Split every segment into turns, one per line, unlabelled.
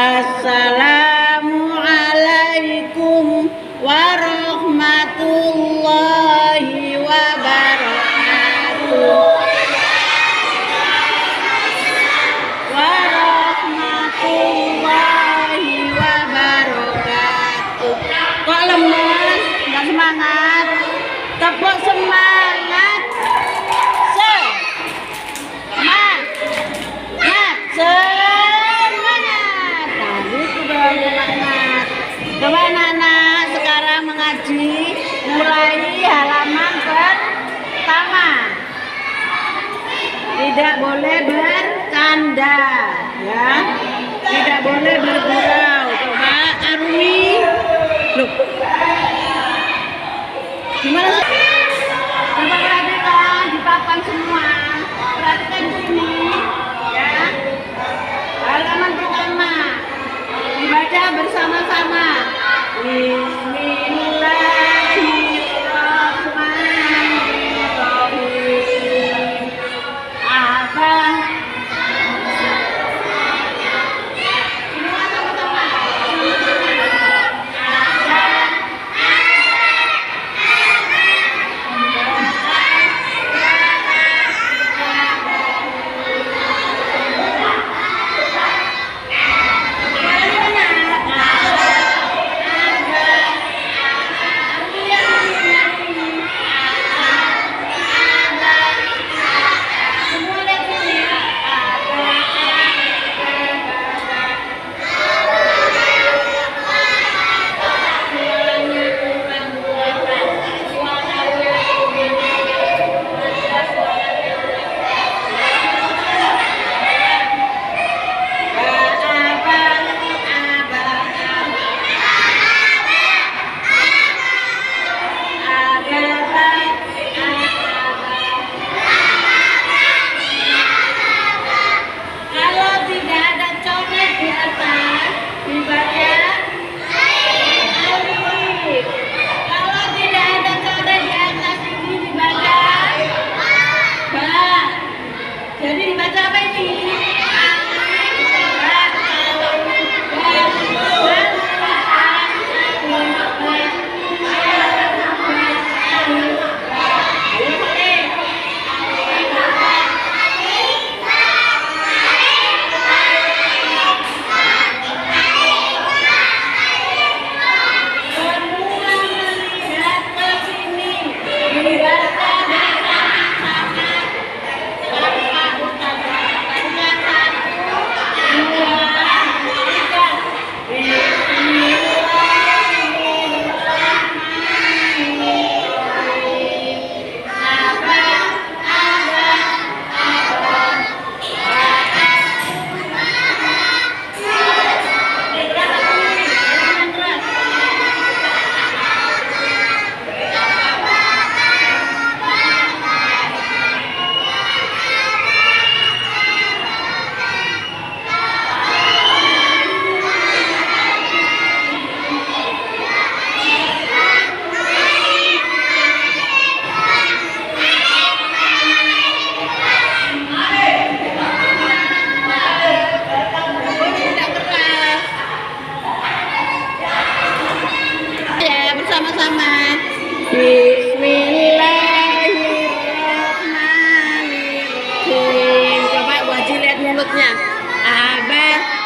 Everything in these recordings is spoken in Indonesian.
Assalamualaikum warahmatullahi wabarakatuh. Warahmatullahi wabarakatuh. Kok lemes? Nggak semangat? Tepuk semangat. Semangat. Tadi sudah semangat. Coba anak-anak sekarang mengaji, mulai halaman pertama. Tidak boleh bercanda, ya. Tidak boleh bergurau. Coba Arumi. Loh. Gimana sih? Coba perhatikan di papan semua. Perhatikan di sini, ya. Halaman pertama. Dibaca bersama-sama. Bismillahirrahmanirrahim. Abang. Jadi dibaca apa ini? Sama-sama. Bismillahirrahmanirrahim. Coba wajib lihat mulutnya. Abah.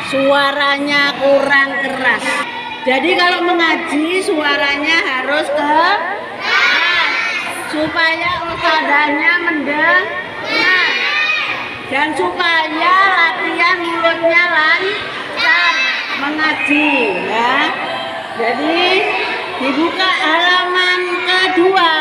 Suaranya kurang keras. Jadi kalau mengaji suaranya harus keras supaya ustadzahnya mendengar dan supaya latihan mulutnya lancar mengaji, ya. Jadi dibuka halaman kedua.